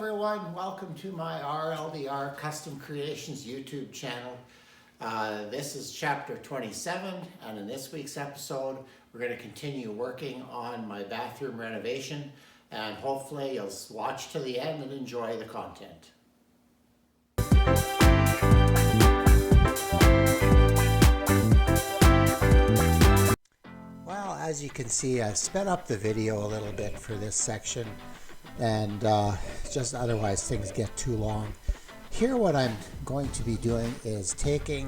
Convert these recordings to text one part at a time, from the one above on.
everyone, welcome to my RLDR Custom Creations YouTube channel. This is chapter 27, and in this week's episode we're going to continue working on my bathroom renovation, and hopefully you'll watch to the end and enjoy the content. Well, as you can see, I've sped up the video a little bit for this section, and just otherwise things get too long. Here what I'm going to be doing is taking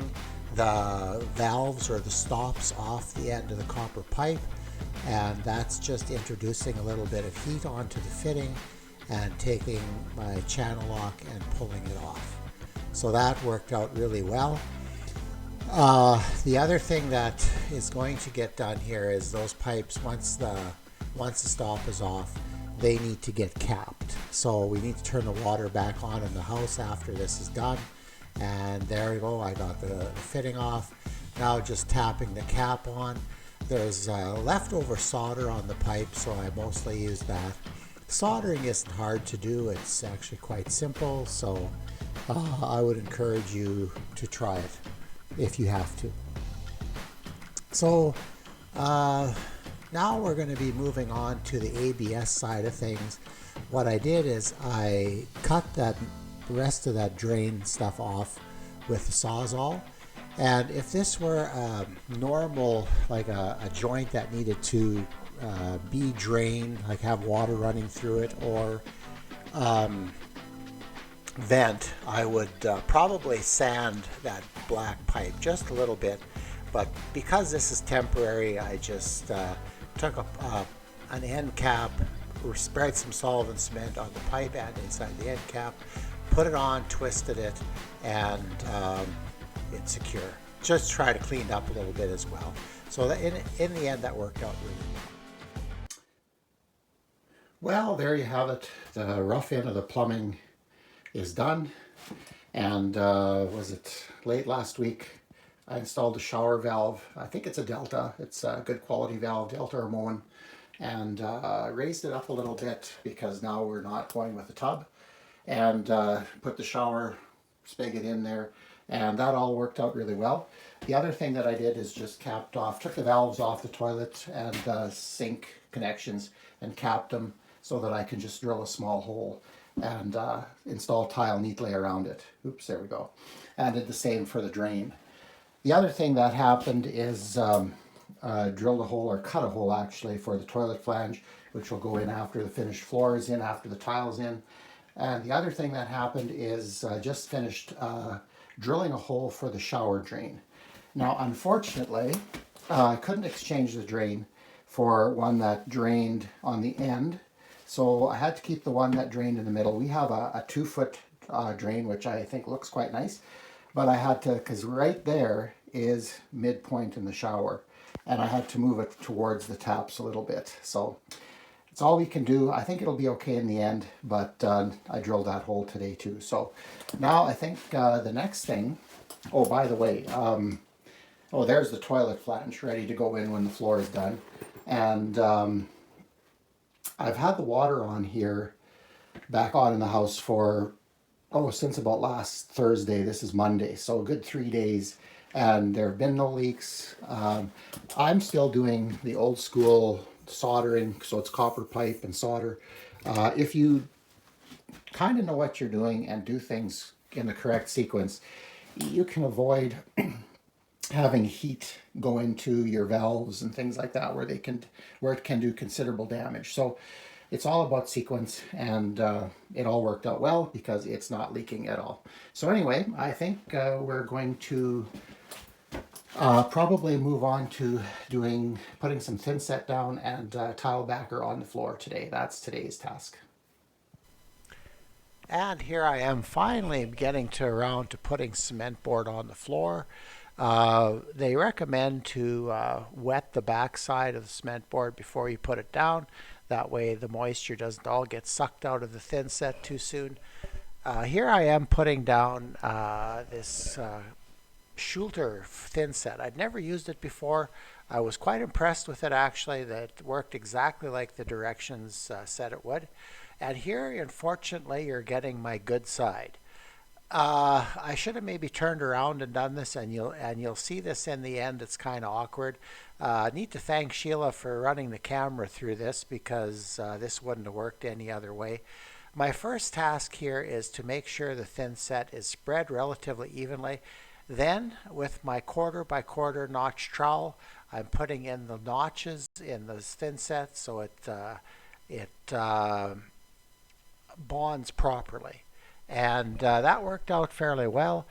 the valves or the stops off the end of the copper pipe, and that's just introducing a little bit of heat onto the fitting and taking my channel lock and pulling it off. So that worked out really well. The other thing that is going to get done here is those pipes, once the stop is off, they need to get capped. So we need to turn the water back on in the house after this is done. And there we go, I got the fitting off. Now just tapping the cap on. There's leftover solder on the pipe, so I mostly use that. Soldering isn't hard to do, it's actually quite simple, so I would encourage you to try it if you have to. So now we're going to be moving on to the ABS side of things. What I did is I cut the rest of that drain stuff off with the Sawzall. And if this were normal, like a joint that needed to be drained, like have water running through it, or vent, I would probably sand that black pipe just a little bit. But because this is temporary, I just took an end cap, spread some solvent cement on the pipe and inside the end cap, put it on, twisted it, and it's secure. Just try to clean it up a little bit as well. So that in the end, that worked out really well. Well, there you have it. The rough end of the plumbing is done. And was it late last week, I installed a shower valve. I think it's a Delta. It's a good quality valve, Delta or Moen. And raised it up a little bit because now we're not going with the tub. And put the shower spigot in there. And that all worked out really well. The other thing that I did is just capped off, took the valves off the toilet and sink connections and capped them so that I can just drill a small hole and install tile neatly around it. Oops, there we go. And did the same for the drain. The other thing that happened is drilled a hole, or cut a hole actually, for the toilet flange, which will go in after the finished floor is in, after the tile's in. And the other thing that happened is just finished drilling a hole for the shower drain. Now, unfortunately, I couldn't exchange the drain for one that drained on the end. So I had to keep the one that drained in the middle. We have a 2-foot drain, which I think looks quite nice. But I had to, because right there is midpoint in the shower, and I had to move it towards the taps a little bit. So it's all we can do. I think it'll be okay in the end, but I drilled that hole today too. So now I think the next thing, oh, by the way, oh, there's the toilet flange ready to go in when the floor is done. And I've had the water on here, back on in the house for, since about last Thursday. This is Monday, so a good 3 days, and there have been no leaks. I'm still doing the old school soldering, so it's copper pipe and solder. If you kind of know what you're doing and do things in the correct sequence, you can avoid having heat go into your valves and things like that where it can do considerable damage. So it's all about sequence, and it all worked out well because it's not leaking at all. So anyway, I think we're going to probably move on to putting some thin set down and tile backer on the floor today. That's today's task. And here I am finally getting around to putting cement board on the floor. They recommend to wet the back side of the cement board before you put it down. That way the moisture doesn't all get sucked out of the thin set too soon. Here I am putting down this Schulter thin set. I'd never used it before. I was quite impressed with it actually. That worked exactly like the directions said it would. And here, unfortunately, you're getting my good side. I should have maybe turned around and done this, and you'll see this in the end. It's kind of awkward. I need to thank Sheila for running the camera through this because this wouldn't have worked any other way. My first task here is to make sure the thin set is spread relatively evenly. Then, with my quarter by quarter notch trowel, I'm putting in the notches in the thin set so it bonds properly. And that worked out fairly well.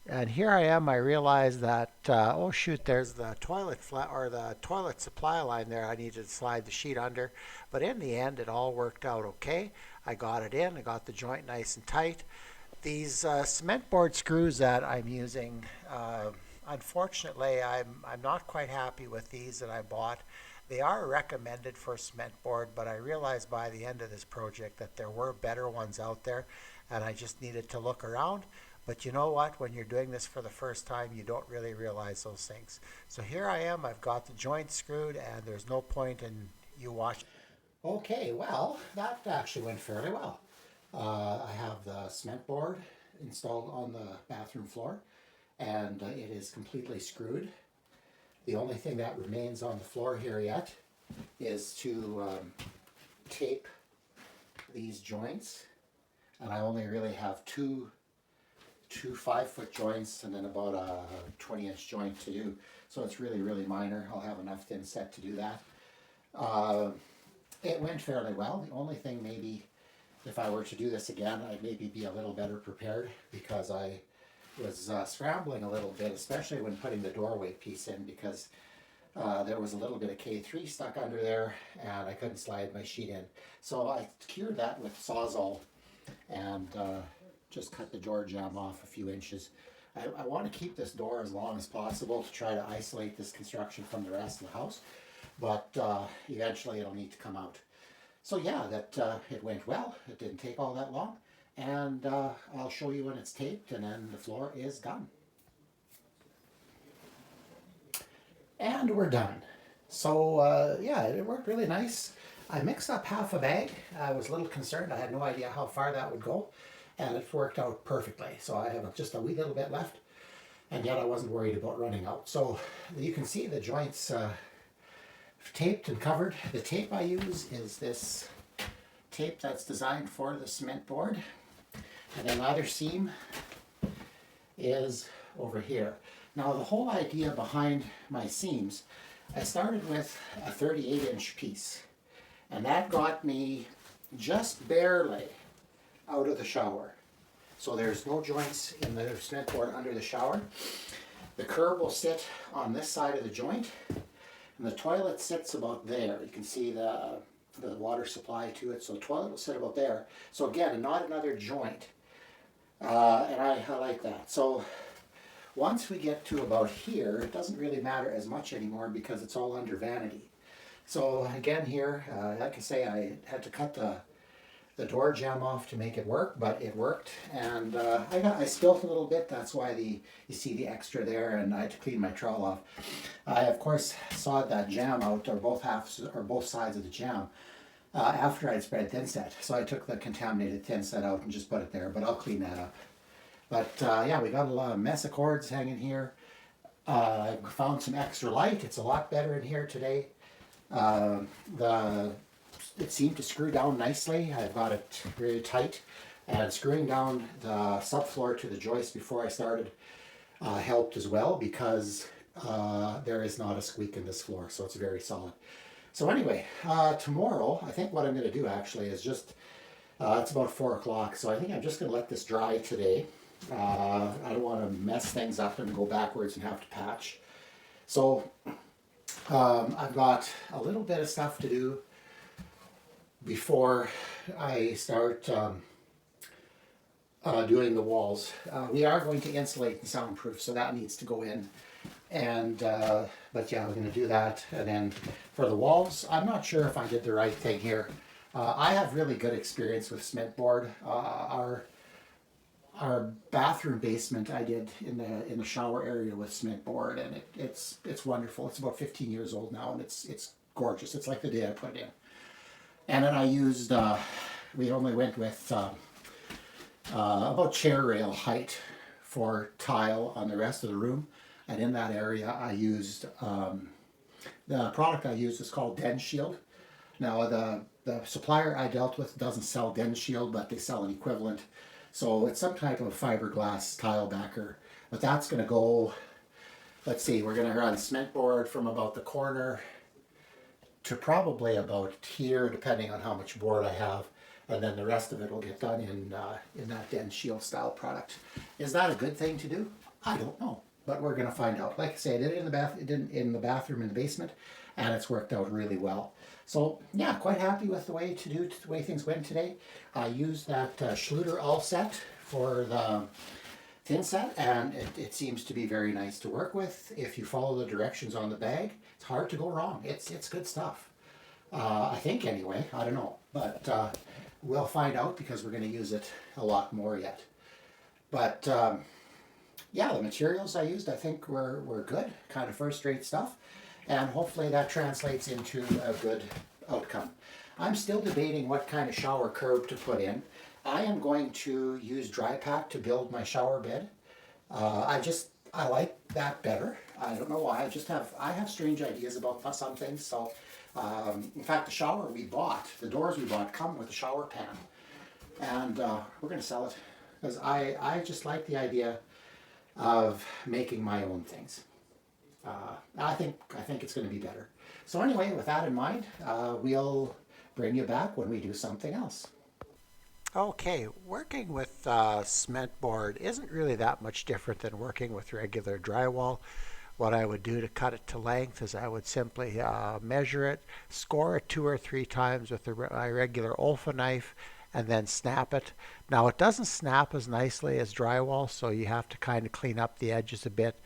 And here I am. I realized that oh shoot, there's the toilet supply line there. I needed to slide the sheet under, but in the end, it all worked out okay. I got it in. I got the joint nice and tight. These cement board screws that I'm using, unfortunately, I'm not quite happy with these that I bought. They are recommended for cement board, but I realized by the end of this project that there were better ones out there, and I just needed to look around. But you know what? When you're doing this for the first time, you don't really realize those things. So here I am. I've got the joint screwed, and there's no point in you watching. Okay, well, that actually went fairly well. I have the cement board installed on the bathroom floor, and it is completely screwed. The only thing that remains on the floor here yet is to tape these joints, and I only really have two 5-foot joints and then about a 20-inch joint to do, so it's really minor. I'll have enough thin set to do that. It went fairly well. The only thing, maybe if I were to do this again, I'd maybe be a little better prepared, because I was scrambling a little bit, especially when putting the doorway piece in, because there was a little bit of K3 stuck under there and I couldn't slide my sheet in. So I cured that with Sawzall and just cut the door jamb off a few inches. I want to keep this door as long as possible to try to isolate this construction from the rest of the house, but eventually it'll need to come out. So yeah, that it went well. It didn't take all that long, and I'll show you when it's taped, and then the floor is done. And we're done. So yeah, it worked really nice. I mixed up half a bag. I was a little concerned. I had no idea how far that would go, and it worked out perfectly. So I have just a wee little bit left, and yet I wasn't worried about running out. So you can see the joints taped and covered. The tape I use is this tape that's designed for the cement board, and then the other seam is over here. Now the whole idea behind my seams, I started with a 38-inch piece, and that got me just barely out of the shower. So there's no joints in the cement board under the shower. The curb will sit on this side of the joint, and the toilet sits about there. You can see the water supply to it, so the toilet will sit about there. So again, not another joint, and I like that. So once we get to about here, it doesn't really matter as much anymore because it's all under vanity. So again here, like I say, I had to cut the door jamb off to make it work, but it worked, and I spilled a little bit. That's why you see the extra there, and I had to clean my trowel off. I of course sawed that jamb out, or both sides of the jamb, after I'd spread thin set. So I took the contaminated thin set out and just put it there, but I'll clean that up. But yeah, we got a lot of mess of cords hanging here. I found some extra light. It's a lot better in here today. It seemed to screw down nicely. I've got it really tight, and screwing down the subfloor to the joist before I started helped as well, because there is not a squeak in this floor, so it's very solid. So anyway, tomorrow, I think what I'm going to do actually is just, it's about 4 o'clock, so I think I'm just going to let this dry today. I don't want to mess things up and go backwards and have to patch. So I've got a little bit of stuff to do before I start doing the walls. We are going to insulate and soundproof, so that needs to go in. And but yeah, we're going to do that. And then for the walls, I'm not sure if I did the right thing here. I have really good experience with cement board. Our bathroom basement I did in the shower area with cement board, and it's wonderful. It's about 15 years old now, and it's gorgeous. It's like the day I put it in. And then I used we only went with about chair rail height for tile on the rest of the room. And in that area, I used, the product I used is called Den Shield. Now, the supplier I dealt with doesn't sell Den Shield, but they sell an equivalent. So it's some type of fiberglass tile backer. But that's going to go, let's see, we're going to run cement board from about the corner to probably about here, depending on how much board I have. And then the rest of it will get done in that Den Shield style product. Is that a good thing to do? I don't know, but we're going to find out. Like I say, I did it in the bathroom in the basement, and it's worked out really well. So yeah, quite happy with the way things went today. I used that Schluter all set for the thin set, and it seems to be very nice to work with. If you follow the directions on the bag, it's hard to go wrong. It's good stuff. I think anyway, I don't know, but we'll find out because we're going to use it a lot more yet. But yeah, the materials I used I think were good, kind of first-rate stuff, and hopefully that translates into a good outcome. I'm still debating what kind of shower curb to put in. I am going to use dry pack to build my shower bed. I like that better. I don't know why. I have strange ideas about some things. So, in fact, the doors we bought come with a shower pan, and we're going to sell it because I just like the idea of making my own things. I think it's going to be better. So anyway, with that in mind, we'll bring you back when we do something else. Okay, working with cement board isn't really that much different than working with regular drywall. What I would do to cut it to length is I would simply measure it, score it 2 or 3 times with my regular Olfa knife, and then snap it. Now it doesn't snap as nicely as drywall, so you have to kind of clean up the edges a bit.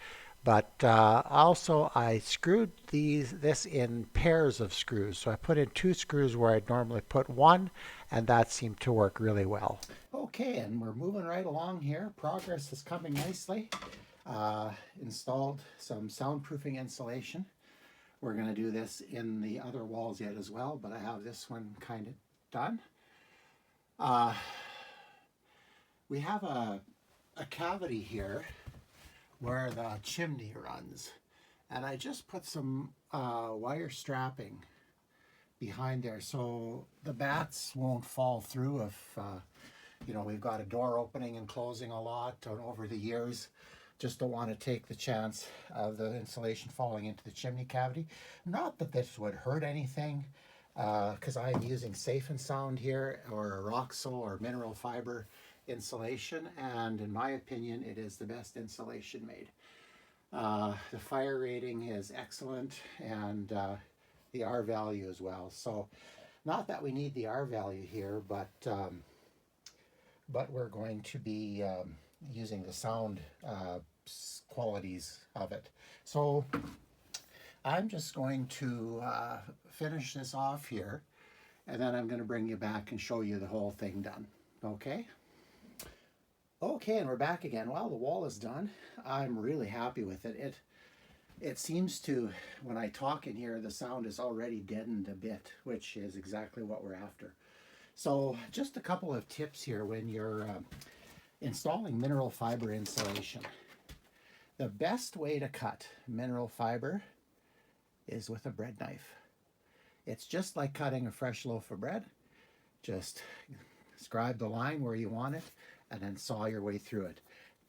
But also I screwed this in pairs of screws. So I put in 2 screws where I'd normally put 1, and that seemed to work really well. Okay, and we're moving right along here. Progress is coming nicely. Installed some soundproofing insulation. We're going to do this in the other walls yet as well, but I have this one kind of done. We have a cavity here where the chimney runs, and I just put some wire strapping behind there so the bats won't fall through if we've got a door opening and closing a lot over the years. Just don't want to take the chance of the insulation falling into the chimney cavity. Not that this would hurt anything, because I'm using Safe and Sound here, or Roxol or mineral fiber insulation, and in my opinion it is the best insulation made. The fire rating is excellent, and the R value as well. So not that we need the R value here, but we're going to be using the sound qualities of it. So I'm just going to finish this off here, and then I'm going to bring you back and show you the whole thing done. Okay? Okay, and we're back again. Well, the wall is done. I'm really happy with it. It seems to, when I talk in here, the sound is already deadened a bit, which is exactly what we're after. So just a couple of tips here when you're installing mineral fiber insulation. The best way to cut mineral fiber is with a bread knife. It's just like cutting a fresh loaf of bread. Just scribe the line where you want it and then saw your way through it.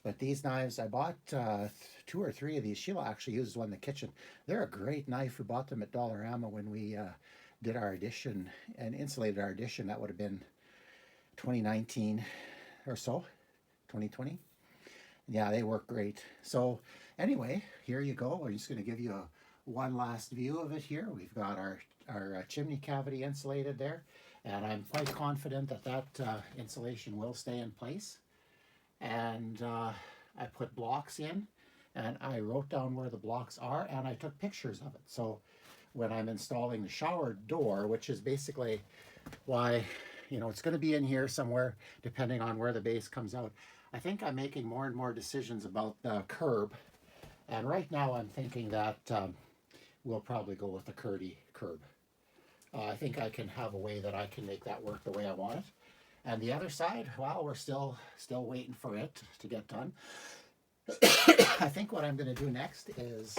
But these knives, I bought 2 or 3 of these. Sheila actually uses one in the kitchen. They're a great knife. We bought them at Dollarama when we did our addition and insulated our addition. That would have been 2019 or so, 2020. Yeah, they work great. So anyway, here you go. We're just going to give you one last view of it here. We've got our chimney cavity insulated there, and I'm quite confident that insulation will stay in place. And I put blocks in, and I wrote down where the blocks are, and I took pictures of it. So when I'm installing the shower door, which is basically why, it's going to be in here somewhere depending on where the base comes out. I think I'm making more and more decisions about the curb, and right now I'm thinking that we'll probably go with a curdy curb. I think I can have a way that I can make that work the way I want it. And the other side, well, we're still waiting for it to get done. I think what I'm going to do next is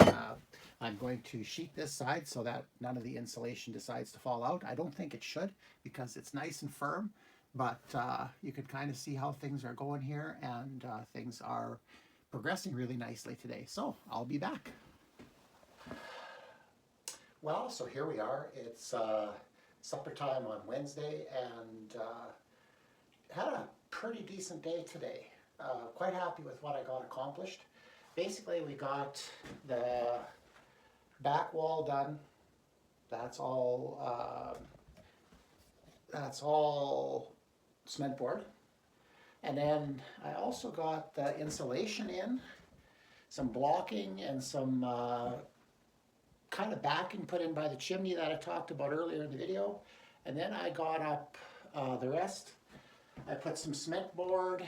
I'm going to sheet this side so that none of the insulation decides to fall out. I don't think it should because it's nice and firm, but you can kind of see how things are going here, and things are progressing really nicely today. So I'll be back. Well, so here we are. It's supper time on Wednesday, and had a pretty decent day today. Quite happy with what I got accomplished. Basically, we got the back wall done. That's all cement board. And then I also got the insulation in, some blocking, and some kind of backing put in by the chimney that I talked about earlier in the video. And then I got up the rest. I put some cement board,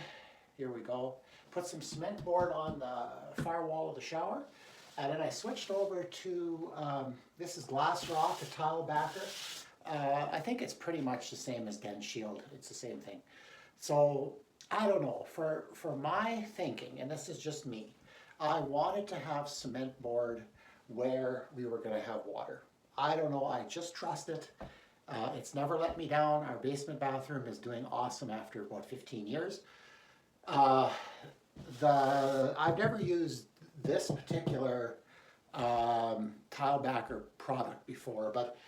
here we go, put some cement board on the far wall of the shower, and then I switched over to, this is glass rock, a tile backer. I think it's pretty much the same as Den Shield, it's the same thing. So, I don't know, for my thinking, and this is just me, I wanted to have cement board where we were going to have water. I don't know, I just trust it. It's never let me down. Our basement bathroom is doing awesome after about 15 years. I've never used this particular tile backer product before, but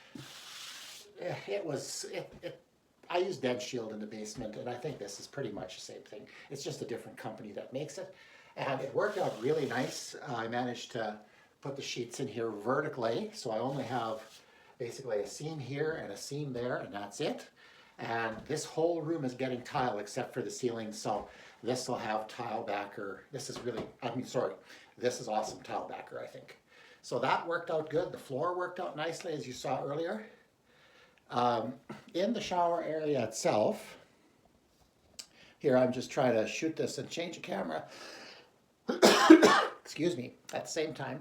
I use Dead Shield in the basement, and I think this is pretty much the same thing. It's just a different company that makes it, and it worked out really nice. I managed to put the sheets in here vertically, so I only have basically a seam here and a seam there, and that's it. And this whole room is getting tile except for the ceiling, so this will have tile backer. This is awesome tile backer, I think. So that worked out good. The floor worked out nicely, as you saw earlier. In the shower area itself, here I'm just trying to shoot this and change the camera. Excuse me, at the same time.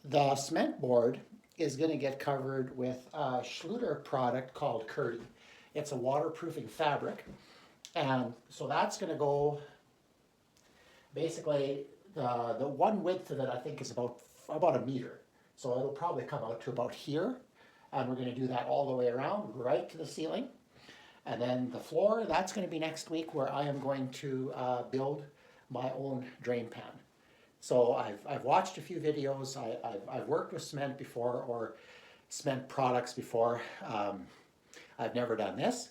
The cement board is going to get covered with a Schluter product called Curdy. It's a waterproofing fabric, and so that's going to go, basically the one width of it I think is about a meter, so it'll probably come out to about here, and we're going to do that all the way around right to the ceiling. And then the floor, that's going to be next week, where I am going to build my own drain pan. So I've watched a few videos. I've worked with cement before, or cement products before. I've never done this.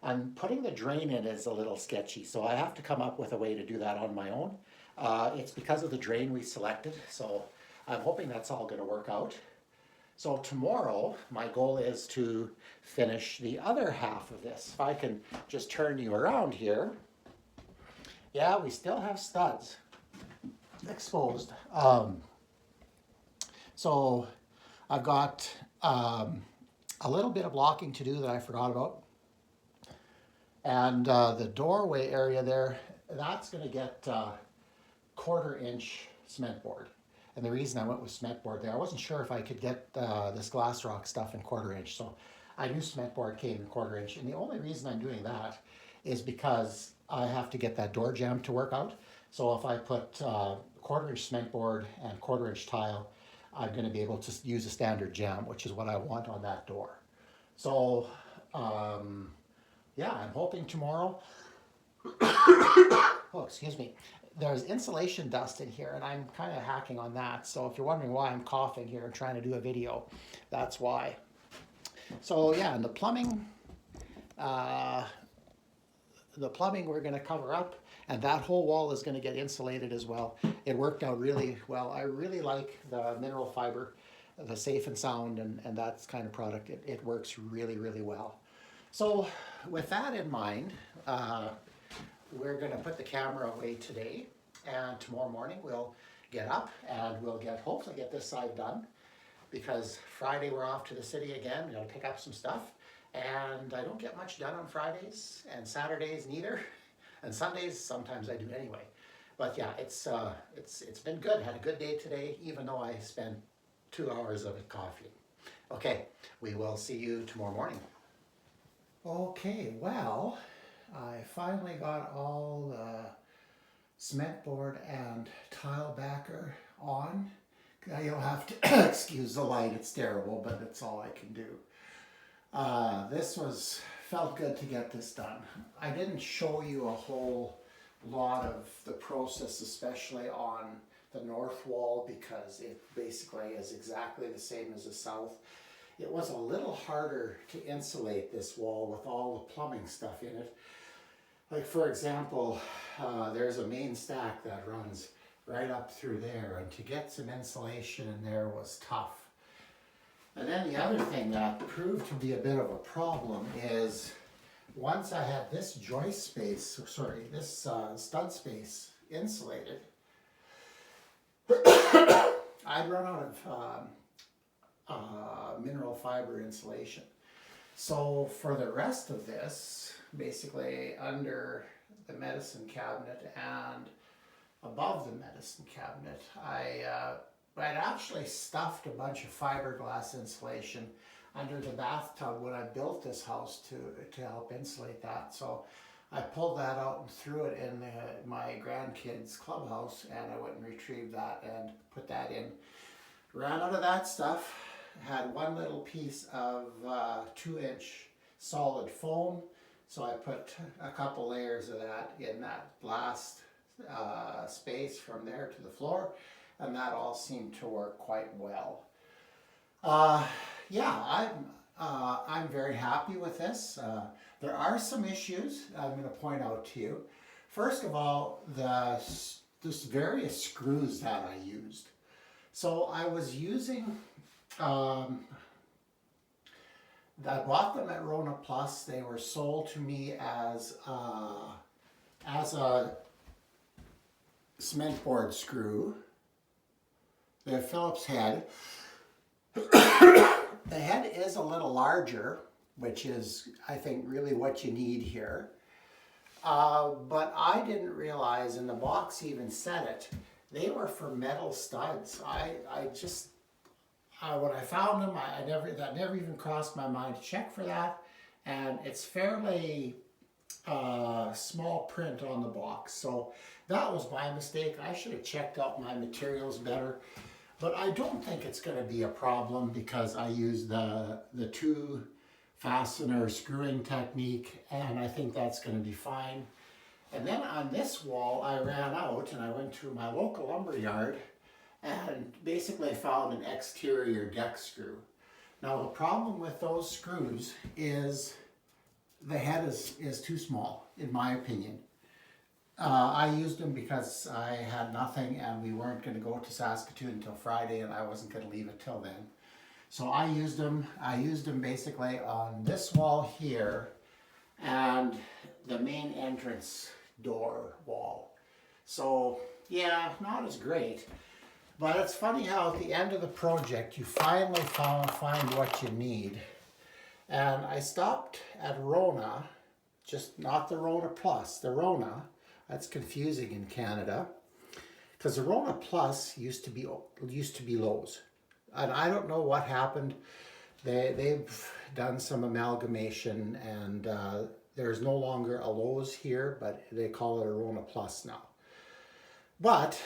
And putting the drain in is a little sketchy, so I have to come up with a way to do that on my own. It's because of the drain we selected, so I'm hoping that's all going to work out. So tomorrow, my goal is to finish the other half of this. If I can just turn you around here. Yeah, we still have studs exposed. So I've got a little bit of blocking to do that I forgot about. And the doorway area there, that's going to get 1/4 inch cement board. And the reason I went with cement board there, I wasn't sure if I could get this glass rock stuff in 1/4 inch. So I knew cement board came in 1/4 inch. And the only reason I'm doing that is because I have to get that door jamb to work out. So if I put 1/4 inch cement board and 1/4 inch tile, I'm going to be able to use a standard jamb, which is what I want on that door. So yeah, I'm hoping tomorrow. Oh, excuse me. There's insulation dust in here, and I'm kind of hacking on that. So if you're wondering why I'm coughing here and trying to do a video, that's why. So yeah, and the plumbing we're going to cover up, and that whole wall is going to get insulated as well. It worked out really well. I really like the mineral fiber, the Safe and Sound, and that kind of product. It works really, really well. So with that in mind, we're going to put the camera away today, and tomorrow morning we'll get up and we'll hopefully get this side done, because Friday we're off to the city again. We're going to pick up some stuff, and I don't get much done on Fridays, and Saturdays neither, and Sundays sometimes I do anyway. But yeah, it's been good. Had a good day today, even though I spent 2 hours of it coughing. Okay, we will see you tomorrow morning. Okay, well, I finally got all the cement board and tile backer on. You'll have to excuse the light, it's terrible, but it's all I can do. Felt good to get this done. I didn't show you a whole lot of the process, especially on the north wall, because it basically is exactly the same as the south. It was a little harder to insulate this wall with all the plumbing stuff in it. Like for example, there's a main stack that runs right up through there, and to get some insulation in there was tough. And then the other thing that proved to be a bit of a problem is once I had this joist space, this stud space insulated, I'd run out of mineral fiber insulation. So for the rest of this, basically under the medicine cabinet and above the medicine cabinet, I'd actually stuffed a bunch of fiberglass insulation under the bathtub when I built this house to help insulate that. So I pulled that out and threw it in my grandkids' clubhouse, and I went and retrieved that and put that in. Ran out of that stuff, had one little piece of 2-inch solid foam, so I put a couple layers of that in that last space from there to the floor, and that all seemed to work quite well. Yeah, I'm very happy with this. There are some issues I'm going to point out to you. First of all, this various screws that I used. So I was using, I bought them at Rona Plus. They were sold to me as a cement board screw. They're Phillips head. The head is a little larger, which is, I think, really what you need here. But I didn't realize, and the box even said it, they were for metal studs. When I found them, that never even crossed my mind to check for that. And it's fairly small print on the box. So that was my mistake. I should have checked out my materials better. But I don't think it's going to be a problem because I used the 2 fastener screwing technique, and I think that's going to be fine. And then on this wall, I ran out and I went to my local lumber yard and basically found an exterior deck screw. Now the problem with those screws is the head is too small, in my opinion. I used them because I had nothing and we weren't going to go to Saskatoon until Friday, and I wasn't going to leave it till then. So I used them basically on this wall here and the main entrance door wall. So yeah, not as great. But it's funny how at the end of the project you finally find what you need. And I stopped at Rona, just not the Rona Plus, the Rona. That's confusing in Canada, because the Rona Plus used to be Lowe's, and I don't know what happened. They've done some amalgamation, and there's no longer a Lowe's here, but they call it a Rona Plus now. But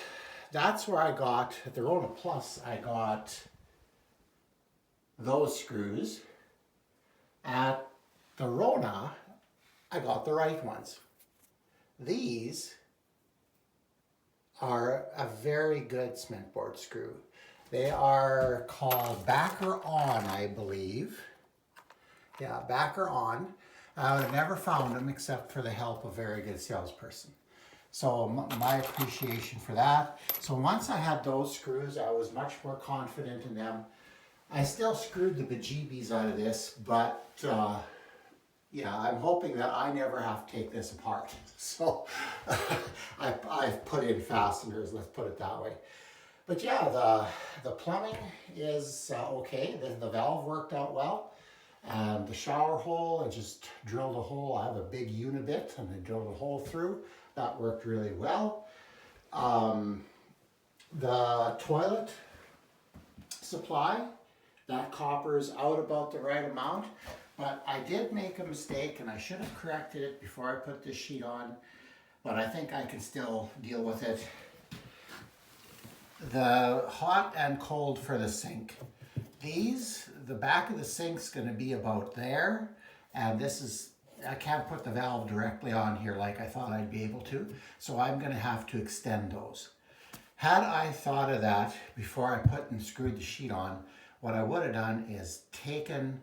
that's where I got, at the Rona Plus, I got those screws. At the Rona, I got the right ones. These are a very good cement board screw. They are called backer on, I believe. Yeah, backer on. I would have never found them except for the help of a very good salesperson. So my appreciation for that. So once I had those screws, I was much more confident in them. I still screwed the bejeebies out of this, but yeah, I'm hoping that I never have to take this apart. So I've put in fasteners, let's put it that way. But yeah, the plumbing is okay. The valve worked out well. And the shower hole, I just drilled a hole. I have a big unibit and I drilled a hole through. That worked really well. The toilet supply, that copper's out about the right amount. But I did make a mistake and I should have corrected it before I put this sheet on, but I think I can still deal with it. The hot and cold for the sink. The back of the sink's gonna be about there, and I can't put the valve directly on here like I thought I'd be able to, so I'm gonna have to extend those. Had I thought of that before I put and screwed the sheet on, what I would have done is taken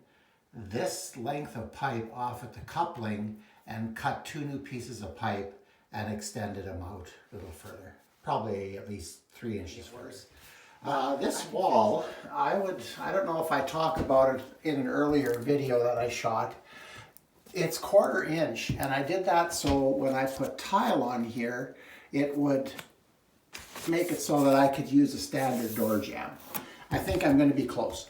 this length of pipe off at the coupling and cut 2 new pieces of pipe and extended them out a little further. Probably at least 3 inches worth. This wall, I don't know if I talked about it in an earlier video that I shot. It's 1/4 inch, and I did that so when I put tile on here, it would make it so that I could use a standard door jamb. I think I'm going to be close.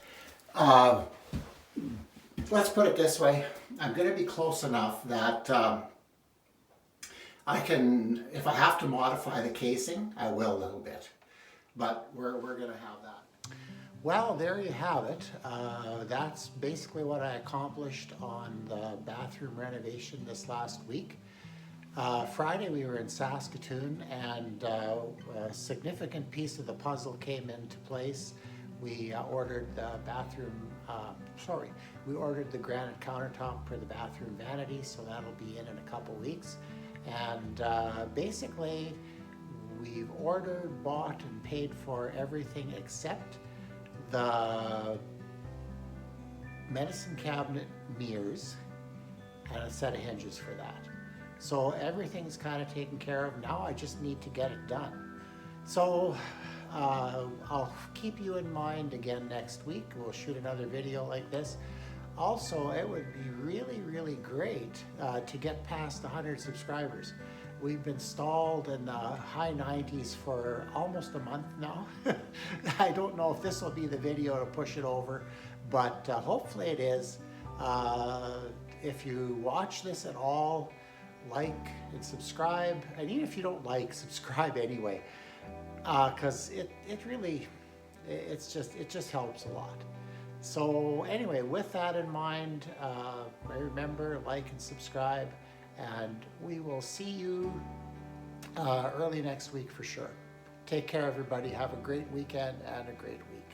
Let's put it this way. I'm going to be close enough that I can, if I have to modify the casing, I will a little bit. But we're going to have that. Well, there you have it. That's basically what I accomplished on the bathroom renovation this last week. Friday we were in Saskatoon, and a significant piece of the puzzle came into place. We ordered the we ordered the granite countertop for the bathroom vanity, so that'll be in a couple weeks. And basically we've ordered, bought, and paid for everything except the medicine cabinet mirrors and a set of hinges for that. So everything's kind of taken care of. Now I just need to get it done. So I'll keep you in mind again next week. We'll shoot another video like this. Also, it would be really, really great to get past 100 subscribers. We've been stalled in the high 90s for almost a month now. I don't know if this will be the video to push it over, but hopefully it is. If you watch this at all, like and subscribe. And even if you don't like, subscribe anyway, because it just helps a lot. So anyway, with that in mind, remember, like and subscribe, and we will see you early next week for sure. Take care, everybody. Have a great weekend and a great week.